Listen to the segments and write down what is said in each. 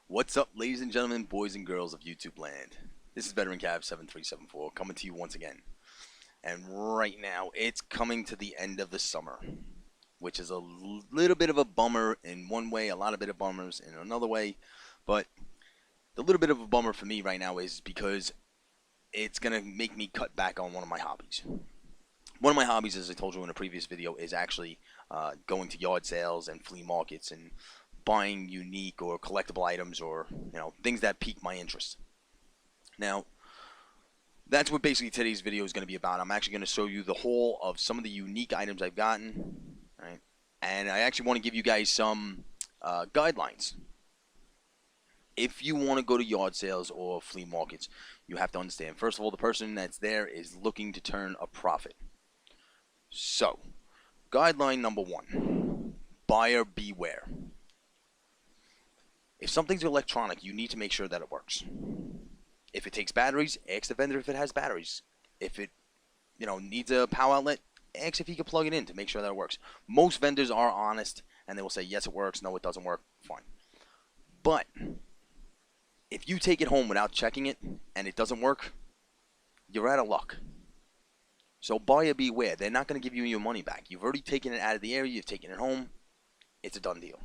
What's up, ladies and gentlemen, boys and girls of YouTube land? This is Veteran Cab 7374 coming to you once again. And right now, it's coming to the end of the summer, which is a little bit of a bummer in one way, a lot of bit of bummers in another way. But the little bit of a bummer for me right now is because it's going to make me cut back on one of my hobbies. One of my hobbies, as I told you in a previous video, is actually going to yard sales and flea markets and buying unique or collectible items or things that pique my interest. Now, that's what basically today's video is going to be about. I'm actually going to show you the whole of some of the unique items I've gotten, right? And I actually want to give you guys some guidelines. If you want to go to yard sales or flea markets, you have to understand, first of all, the person that's there is looking to turn a profit. So, guideline number one, buyer beware. If something's electronic, you need to make sure that it works. If it takes batteries, ask the vendor if it has batteries. If it, needs a power outlet, ask if he can plug it in to make sure that it works. Most vendors are honest and they will say, yes, it works, no, it doesn't work, fine. But if you take it home without checking it and it doesn't work, you're out of luck. So buyer beware. They're not going to give you your money back. You've already taken it out of the area. You've taken it home. It's a done deal.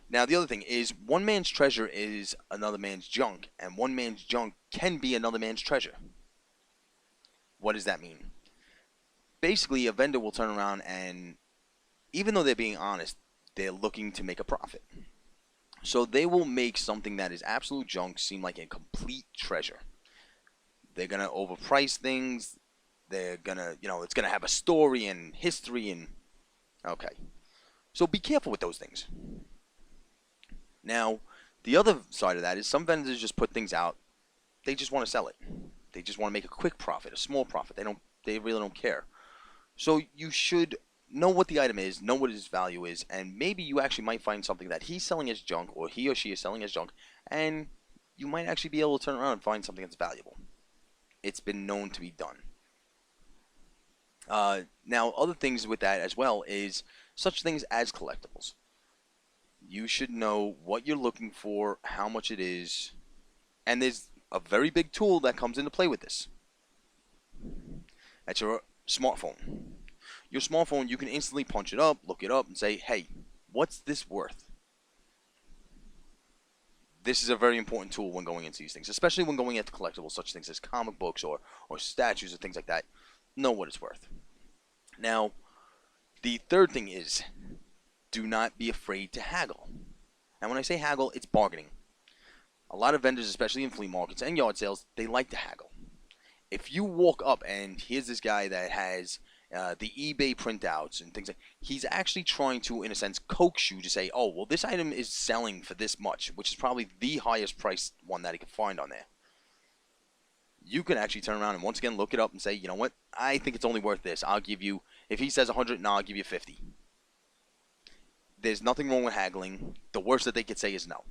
Now, the other thing is, one man's treasure is another man's junk, and one man's junk can be another man's treasure. What does that mean? Basically, a vendor will turn around and, even though they're being honest, they're looking to make a profit. So they will make something that is absolute junk seem like a complete treasure. They're going to overprice things. They're going to, it's going to have a story and history and, okay. So be careful with those things. Now, the other side of that is some vendors just put things out. They just want to sell it. They just want to make a quick profit, a small profit. They really don't care. So you should know what the item is, know what its value is, and maybe you actually might find something that he's selling as junk or he or she is selling as junk, and you might actually be able to turn around and find something that's valuable. It's been known to be done. Now, other things with that as well is such things as collectibles. You should know what you're looking for, how much it is, and there's a very big tool that comes into play with this. That's your smartphone. Your smartphone, you can instantly punch it up, look it up, and say, hey, what's this worth? This is a very important tool when going into these things, especially when going into collectibles, such things as comic books or statues or things like that. Know what it's worth. Now, the third thing is, do not be afraid to haggle. And when I say haggle, it's bargaining. A lot of vendors, especially in flea markets and yard sales, they like to haggle. If you walk up and here's this guy that has the eBay printouts and things like, he's actually trying to, in a sense, coax you to say, oh, well, this item is selling for this much, which is probably the highest priced one that he could find on there. You can actually turn around and once again look it up and say, you know what, I think it's only worth this. I'll give you, if he says 100, no, I'll give you 50. There's nothing wrong with haggling. The worst that they could say is no.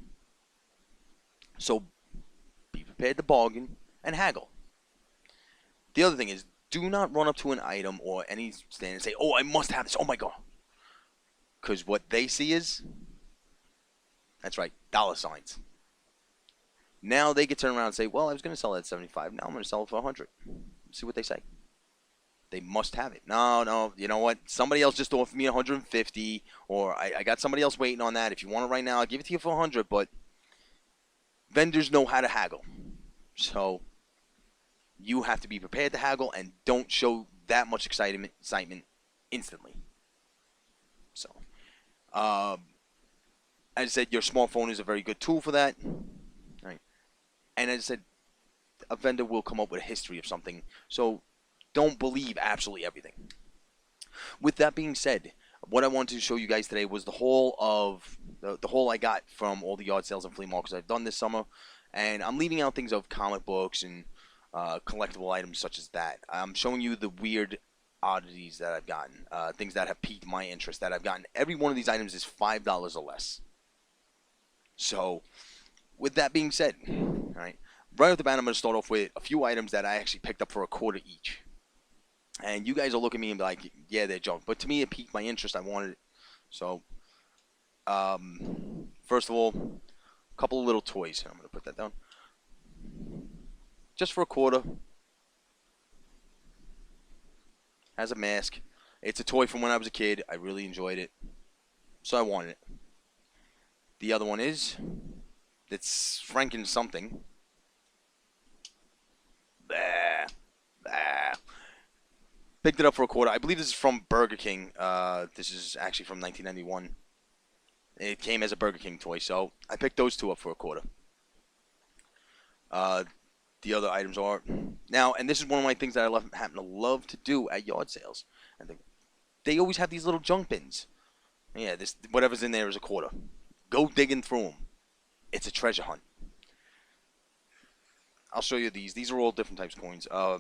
So be prepared to bargain and haggle. The other thing is, do not run up to an item or any stand and say, oh, I must have this. Oh, my God. Because what they see is, that's right, dollar signs. Now they can turn around and say, well, I was going to sell it at 75. Now I'm going to sell it for 100. See what they say. They must have it. No, you know what? Somebody else just offered me 150, or I got somebody else waiting on that. If you want it right now, I'll give it to you for 100, but vendors know how to haggle. So you have to be prepared to haggle and don't show that much excitement instantly. So, as I said, your smartphone is a very good tool for that. Right? And as I said, a vendor will come up with a history of something. So don't believe absolutely everything. With that being said, what I wanted to show you guys today was the whole of the whole I got from all the yard sales and flea markets I've done this summer, and I'm leaving out things of comic books and collectible items such as that. I'm showing you the weird oddities that I've gotten, things that have piqued my interest that I've gotten. Every one of these items is $5 or less. So, with that being said, all right, right off the bat, I'm going to start off with a few items that I actually picked up for $1 each. And you guys will look at me and be like, yeah, they're junk. But to me, it piqued my interest. I wanted it. So, first of all, a couple of little toys. I'm gonna put that down. Just for a quarter. Has a mask. It's a toy from when I was a kid. I really enjoyed it, so I wanted it. The other one is, it's Franken something. Bah, bah. Picked it up for a quarter. I believe this is from Burger King. This is actually from 1991. It came as a Burger King toy, so I picked those two up for a quarter. The other items are now, and this is one of my things that I happen to love to do at yard sales. And they always have these little junk bins. Yeah, this whatever's in there is a quarter. Go digging through them. It's a treasure hunt. I'll show you these. These are all different types of coins. A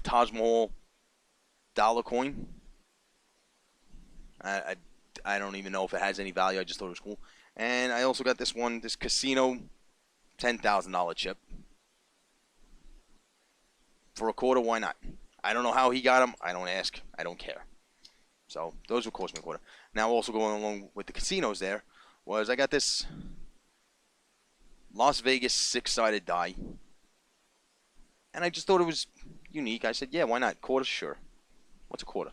Taj Mahal dollar coin. I don't even know if it has any value. I just thought it was cool. And I also got this one, this Casino $10,000 chip. For a quarter, why not? I don't know how he got them. I don't ask. I don't care. So those will cost me a quarter. Now also going along with the casinos there was I got this Las Vegas 6-sided die. And I just thought it was unique. I said, yeah, why not? Quarter, sure. What's a quarter?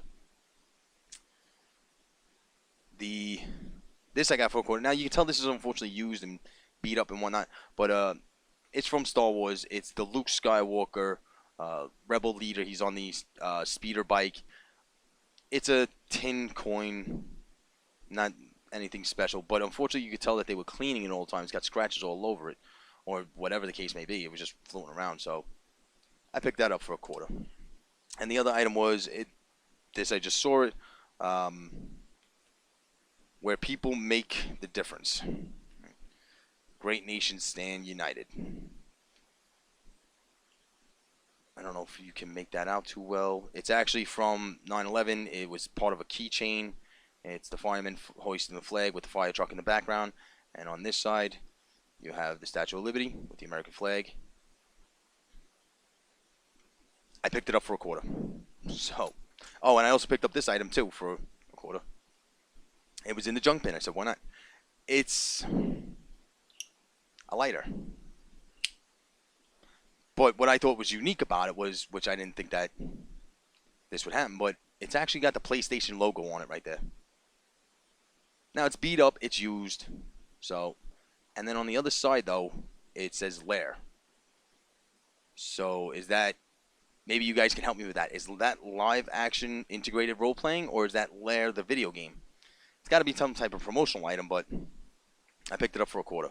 This I got for a quarter. Now you can tell this is unfortunately used and beat up and whatnot, but it's from Star Wars. It's the Luke Skywalker Rebel leader. He's on the speeder bike. It's a tin coin, not anything special, but unfortunately you could tell that they were cleaning it all the time. It's got scratches all over it, or whatever the case may be. It was just floating around, so I picked that up for a quarter. And the other item was this I just saw it. Where people make the difference. Great nations stand united. I don't know if you can make that out too well. It's actually from 9/11. It was part of a keychain. It's the firemen hoisting the flag with the fire truck in the background. And on this side, you have the Statue of Liberty with the American flag. I picked it up for a quarter. So, oh, and I also picked up this item too for a quarter. It was in the junk bin. I said, why not? It's a lighter. But what I thought was unique about it was, which I didn't think that this would happen, but it's actually got the PlayStation logo on it right there. Now, it's beat up. It's used. So, and then on the other side, though, it says Lair. So, is that, maybe you guys can help me with that. Is that live action integrated role playing, or is that Lair the video game? It's got to be some type of promotional item, but I picked it up for a quarter.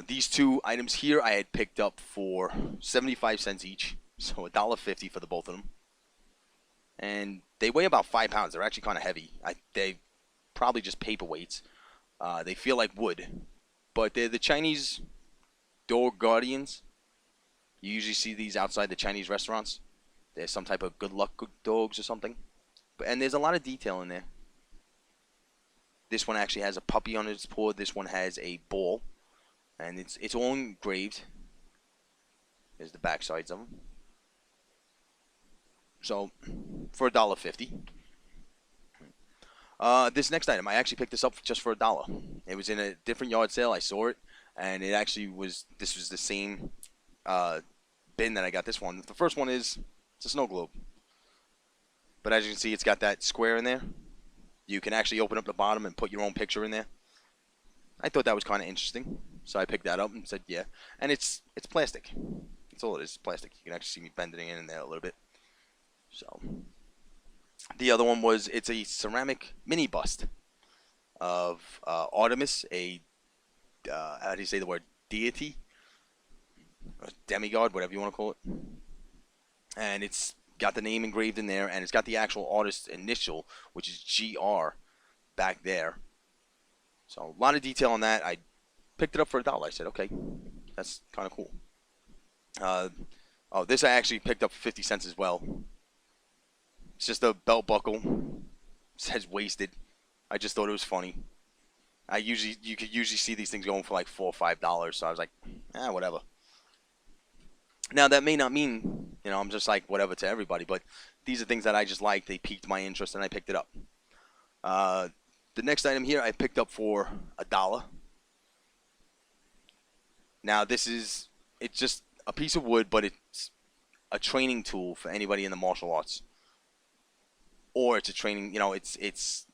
These two items here I had picked up for 75 cents each, so $1.50 for the both of them. And they weigh about 5 pounds. They're actually kind of heavy. They probably just paperweights. They feel like wood, but they're the Chinese dog guardians. You usually see these outside the Chinese restaurants. There's some type of good luck dogs or something, and there's a lot of detail in there. This one actually has a puppy on its paw. This one has a ball. And it's all engraved. There's the back sides of them. So, for $1.50. This next item, I actually picked this up just for $1. It was in a different yard sale. I saw it. And it actually was, this was the same bin that I got this one. The first one is, it's a snow globe. But as you can see, it's got that square in there. You can actually open up the bottom and put your own picture in there. I thought that was kind of interesting, so I picked that up and said, yeah. And it's plastic. That's all it is, plastic. You can actually see me bending it in there a little bit. So, the other one was, it's a ceramic mini bust of Artemis, how do you say the word, deity? Or demigod, whatever you want to call it. And it's got the name engraved in there, and it's got the actual artist's initial, which is GR, back there. So a lot of detail on that. I picked it up for $1. I said, okay, that's kind of cool. Oh, this I actually picked up for 50 cents as well. It's just a belt buckle. It says wasted. I just thought it was funny. You could usually see these things going for like $4 or $5, so I was like, whatever. Now, that may not mean, I'm just like whatever to everybody, but these are things that I just like. They piqued my interest, and I picked it up. The next item here I picked up for $1. Now it's just a piece of wood, but it's a training tool for anybody in the martial arts, or it's a training. It's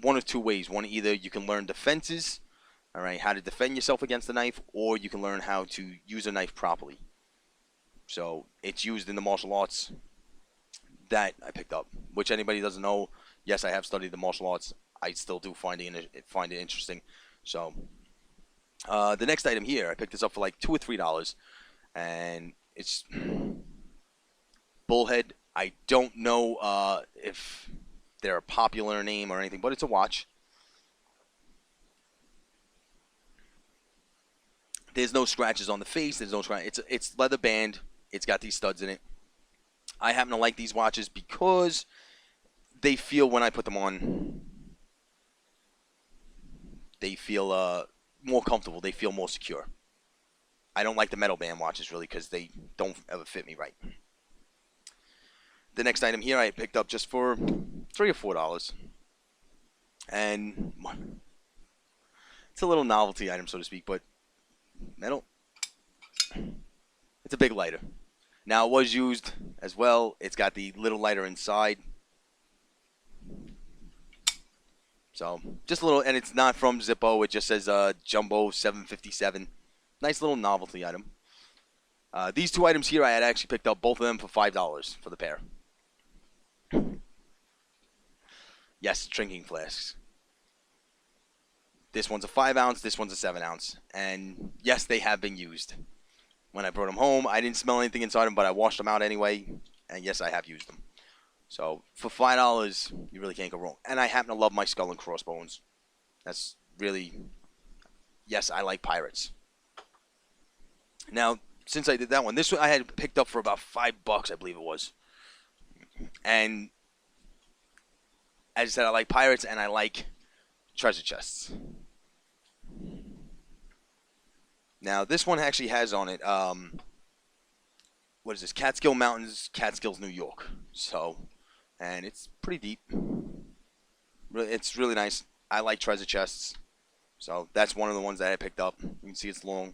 one of two ways. One, either you can learn defenses, all right, how to defend yourself against the knife, or you can learn how to use a knife properly. So it's used in the martial arts that I picked up. Which anybody doesn't know, yes, I have studied the martial arts. I still do find it interesting. So the next item here, I picked this up for like $2 or $3, and it's Bullhead. I don't know if they're a popular name or anything, but it's a watch. There's no scratches on the face. There's no scratch. It's leather band. It's got these studs in it. I happen to like these watches because they feel, when I put them on, they feel more comfortable. They feel more secure. I don't like the metal band watches really because they don't ever fit me right. The next item here I picked up just for $3 or $4, and it's a little novelty item, so to speak, but metal. It's a big lighter. Now, it was used as well. It's got the little lighter inside. So, just a little, and it's not from Zippo. It just says Jumbo 757. Nice little novelty item. These two items here, I had actually picked up both of them for $5 for the pair. Yes, drinking flasks. This one's a 5-ounce, this one's a 7-ounce. And yes, they have been used. When I brought them home, I didn't smell anything inside them, but I washed them out anyway. And yes, I have used them. So for $5, you really can't go wrong. And I happen to love my Skull and Crossbones. That's really, yes, I like pirates. Now, since I did that one, this one I had picked up for about $5, I believe it was. And as I said, I like pirates and I like treasure chests. Now, this one actually has on it, what is this? Catskill Mountains, Catskills, New York. So, and it's pretty deep. It's really nice. I like treasure chests. So, that's one of the ones that I picked up. You can see it's long.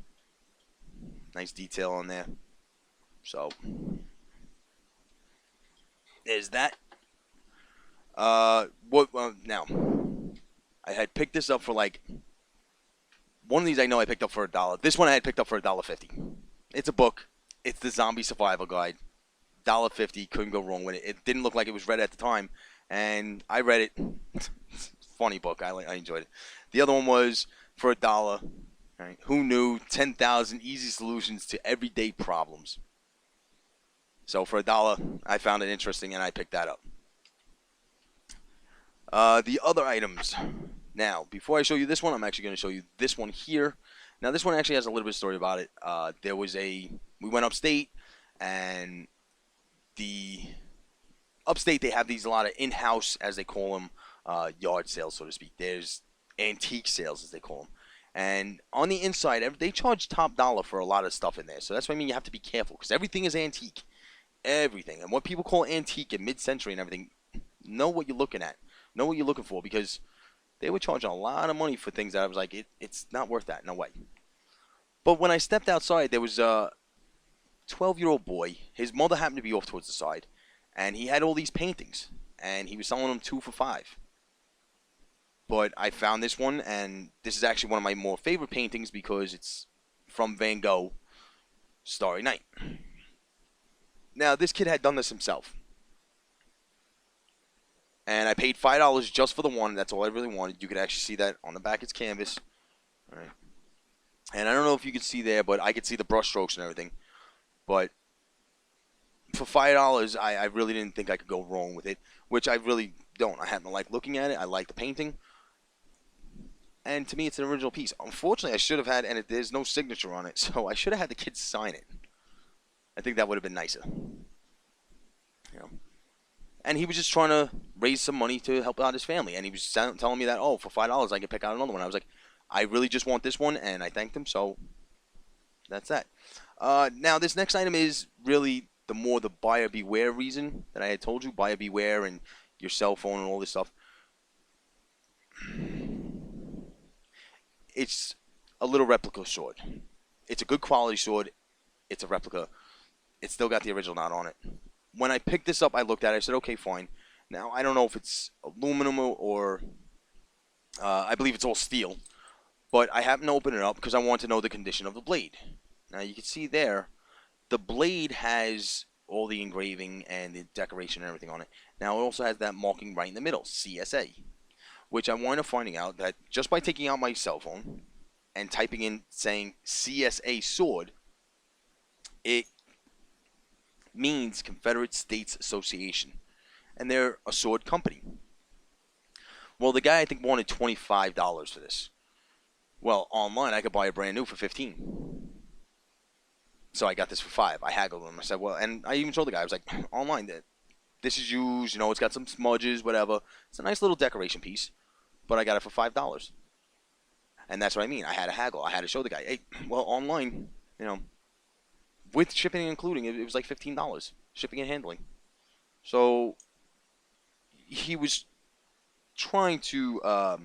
Nice detail on there. So, there's that. Now, I had picked this up for like, one of these I know I picked up for $1. This one I had picked up for $1.50. It's a book. It's the Zombie Survival Guide. $1.50. Couldn't go wrong with it. It didn't look like it was read at the time, and I read it. It's a funny book. I enjoyed it. The other one was for $1. Right? Who knew? 10,000 easy solutions to everyday problems. So for $1, I found it interesting, and I picked that up. The other items. Now, before I show you this one, I'm actually going to show you this one here. Now, this one actually has a little bit of story about it. We went upstate, and the upstate, they have these a lot of in-house, as they call them, yard sales, so to speak. There's antique sales, as they call them. And on the inside, they charge top dollar for a lot of stuff in there. So that's what I mean, you have to be careful, because everything is antique. Everything. And what people call antique in mid-century and everything, know what you're looking at. Know what you're looking for, because they were charging a lot of money for things that I was like, it's not worth that, no way. But when I stepped outside, there was a 12-year-old boy. His mother happened to be off towards the side, and he had all these paintings, and he was selling them 2 for $5. But I found this one, and this is actually one of my more favorite paintings because it's from Van Gogh, Starry Night. Now, this kid had done this himself. And I paid $5 just for the one. That's all I really wanted. You could actually see that on the back. It's canvas. All right. And I don't know if you can see there, but I could see the brush strokes and everything. But for $5, I really didn't think I could go wrong with it, which I really don't. I happen to like looking at it. I like the painting. And to me, it's an original piece. Unfortunately, I should have had, and there's no signature on it, so I should have had the kids sign it. I think that would have been nicer. You know. And he was just trying to raise some money to help out his family. And he was telling me that, oh, for $5, I can pick out another one. I was like, I really just want this one. And I thanked him. So that's that. Now, this next item is really the buyer beware reason that I had told you. Buyer beware and your cell phone and all this stuff. It's a little replica sword. It's a good quality sword. It's a replica. It's still got the original knot on it. When I picked this up, I looked at it. I said, okay, fine. Now, I don't know if it's aluminum or I believe it's all steel. But I happened to open it up because I want to know the condition of the blade. Now, you can see there, the blade has all the engraving and the decoration and everything on it. Now, it also has that marking right in the middle, CSA, which I wound up finding out that just by taking out my cell phone and typing in saying CSA sword, it means Confederate States Association, and they're a sword company. Well, the guy I think wanted $25 for this. Well, online I could buy a brand new for $15. So I got this for $5. I haggled him. I said, well, and I even told the guy, I was like, online, that this is used, you know, it's got some smudges, whatever. It's a nice little decoration piece, but I got it for $5. And that's what I mean. I had to haggle. I had to show the guy, hey, well, online, you know, with shipping and including, it was like $15, shipping and handling. So he was trying to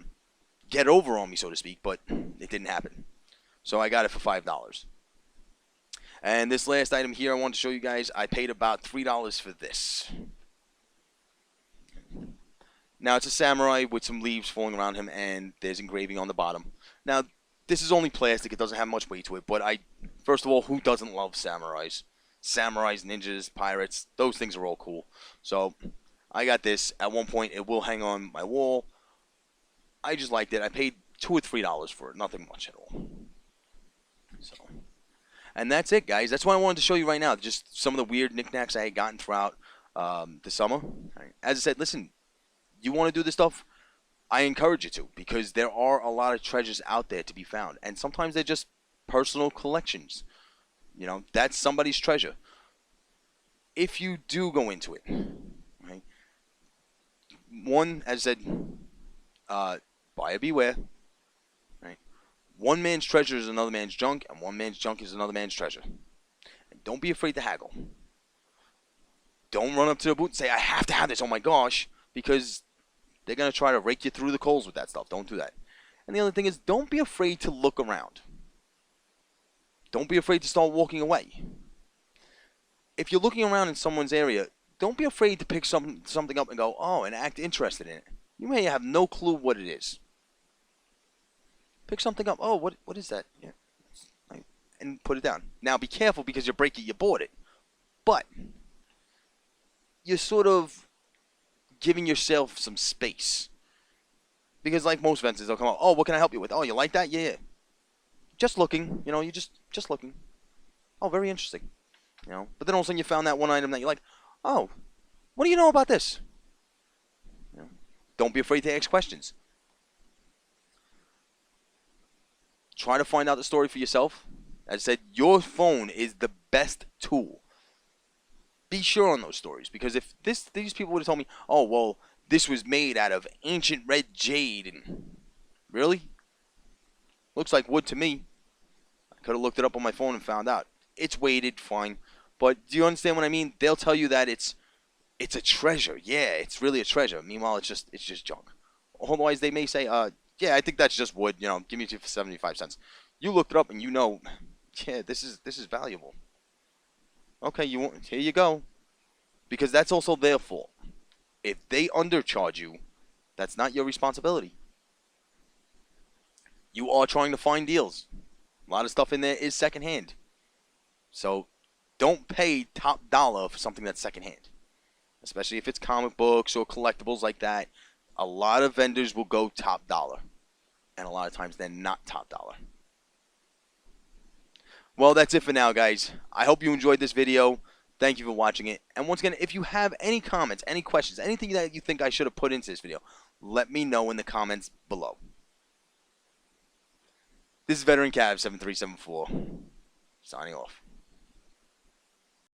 get over on me, so to speak, but it didn't happen. So I got it for $5. And this last item here I want to show you guys, I paid about $3 for this. Now, it's a samurai with some leaves falling around him, and there's engraving on the bottom. Now, this is only plastic. It doesn't have much weight to it, but first of all, who doesn't love samurais? Samurais, ninjas, pirates, those things are all cool. So, I got this. At one point, it will hang on my wall. I just liked it. I paid $2 or $3 for it. Nothing much at all. So, and that's it, guys. That's what I wanted to show you right now. Just some of the weird knickknacks I had gotten throughout the summer. As I said, listen, you want to do this stuff, I encourage you to, because there are a lot of treasures out there to be found. And sometimes they're just personal collections. You know, that's somebody's treasure. If you do go into it, right, one, as I said, buyer beware. Right? One man's treasure is another man's junk, and one man's junk is another man's treasure. And don't be afraid to haggle. Don't run up to the booth and say, I have to have this, oh my gosh, because they're going to try to rake you through the coals with that stuff. Don't do that. And the other thing is, don't be afraid to look around. Don't be afraid to start walking away. If you're looking around in someone's area, don't be afraid to pick something up and go, oh, and act interested in it. You may have no clue what it is. Pick something up. Oh, what is that? Yeah. And put it down. Now, be careful because you break it, you bought it. But you're sort of giving yourself some space. Because like most vendors, they'll come up, oh, what can I help you with? Oh, you like that? Yeah. Just looking. You know, you just looking. Oh, very interesting. You know, but then all of a sudden you found that one item that you like. Oh, what do you know about this? You know, don't be afraid to ask questions. Try to find out the story for yourself. As I said, your phone is the best tool. Be sure on those stories, because if these people would have told me, oh, well, this was made out of ancient red jade, and really? Looks like wood to me. I could have looked it up on my phone and found out. It's weighted, fine. But do you understand what I mean? They'll tell you that it's a treasure. Yeah, it's really a treasure. Meanwhile, it's just junk. Otherwise, they may say, yeah, I think that's just wood. You know, give me it for 75 cents. You looked it up and you know, yeah, this is valuable. Okay, here you go. Because that's also their fault. If they undercharge you, that's not your responsibility. You are trying to find deals. A lot of stuff in there is secondhand. So don't pay top dollar for something that's secondhand. Especially if it's comic books or collectibles like that. A lot of vendors will go top dollar. And a lot of times they're not top dollar. Well, that's it for now, guys. I hope you enjoyed this video. Thank you for watching it. And once again, if you have any comments, any questions, anything that you think I should have put into this video, let me know in the comments below. This is Veteran Cav 7374, signing off.